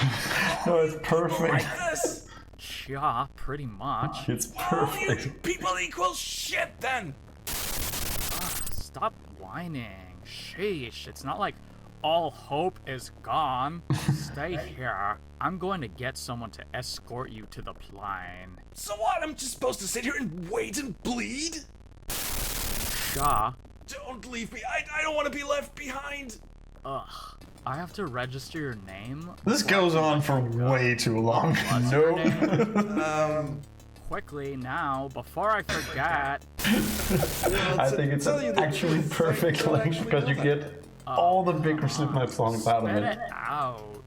Oh, it's perfect. Like this? Yeah, pretty much. It's Well, you perfect. people equal shit then! Stop whining. Sheesh, it's not like all hope is gone. Stay here. I'm going to get someone to escort you to the plane. So what? I'm just supposed to sit here and wait and bleed? Yeah. Don't leave me. I don't want to be left behind. Ugh. I have to register your name. This goes on for way too long. What's your Nope. name? Quickly now, before I forget. I think it's actually perfect length because you get all the big Slipknot songs out of Spit it. it out.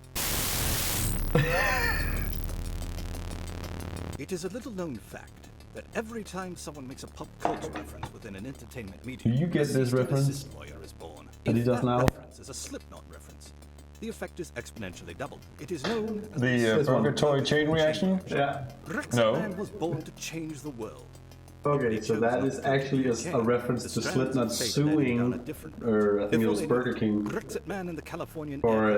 It is a little known fact that every time someone makes a pop culture reference within an entertainment medium, Do you get a this cease and reference desist lawyer is born. that he If does that now? reference is a Slipknot reference, the effect is exponentially doubled. It is known as The purgatory chain reaction? Yeah. Brexit-Man was born to change the world. Okay, so that is actually a reference to Slipknot suing, or I think it was Burger King, Brexit-Man and the Californian for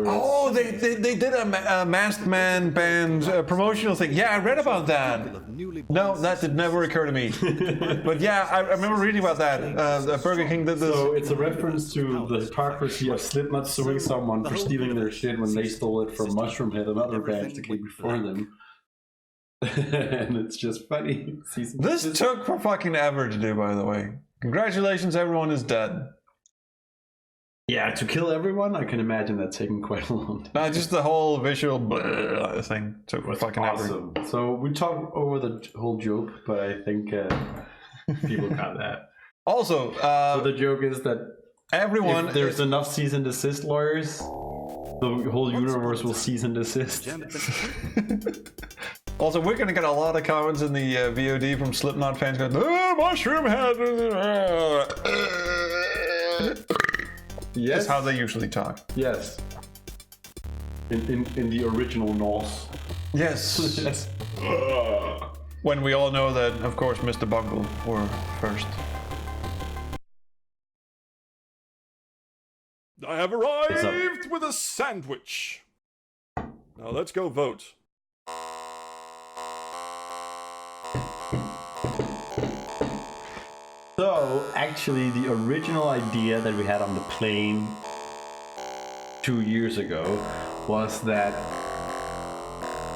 Oh, they did a Masked Man band promotional thing. Yeah, I read about that. No, that did never occur to me. But yeah, I remember reading about that. Burger King did this. So it's a reference to the hypocrisy of Slipknot suing someone for stealing their shit when they stole it from Mushroomhead and other bands that came before them. And it's just funny. This took for fucking ever to do, by the way. Congratulations, everyone is dead. Yeah, to kill everyone, I can imagine that taking quite a long time. No, just the whole visual thing took fucking Awesome. ever. So we talked over the whole joke, but I think people got that. Also, so the joke is that everyone, if there's enough cease and desist lawyers, the whole universe will cease and desist. Also, we're gonna get a lot of comments in the VOD from Slipknot fans going, "Oh, Mushroom Head." Yes. That's how they usually talk. Yes. In the original Norse. Yes. Yes. When we all know that, of course, Mr. Bungle were first. I have arrived with a sandwich. Now let's go vote. So, actually, the original idea that we had on the plane 2 years ago was that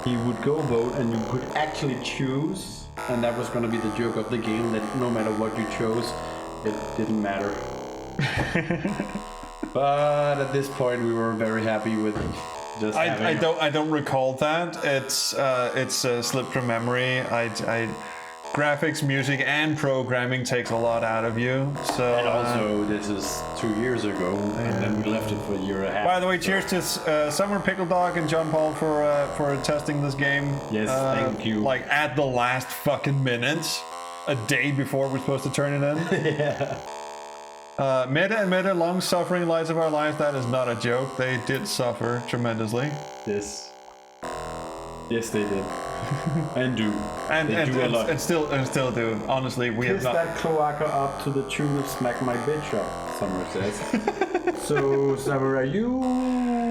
he would go vote and you could actually choose, and that was going to be the joke of the game, that no matter what you chose, it didn't matter. But at this point, we were very happy with just having... I don't recall that. It's slipped from memory. Graphics, music, and programming takes a lot out of you. So, and also, this is 2 years ago, and then we left it for a year and a half. By the way, cheers to Summer Pickle Dog and John Paul for testing this game. Yes, thank you. Like at the last fucking minute, a day before we're supposed to turn it in. Yeah. Meta, long-suffering lives of our lives. That is not a joke. They did suffer tremendously. Yes. Yes, they did. And do. And they do a lot. And still do. Honestly, we Kiss have not. that cloaca up to the tune of Smack My Bitch Up, Summer says. So, Summer, are you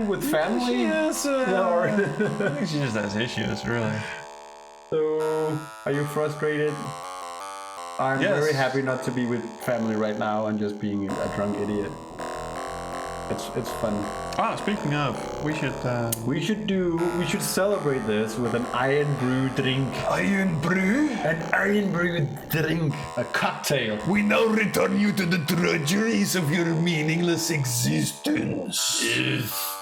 with family? Yes. Or- I think she just has issues, really. So, are you frustrated? I'm Yes. very happy not to be with family right now and just being a drunk idiot. It's fun. Ah, speaking of, we should We should celebrate this with an iron brew drink. Iron Brew. An iron brew drink. A cocktail. We now return you to the drudgeries of your meaningless existence.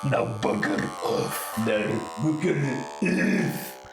Now bugger off. Now bugger off.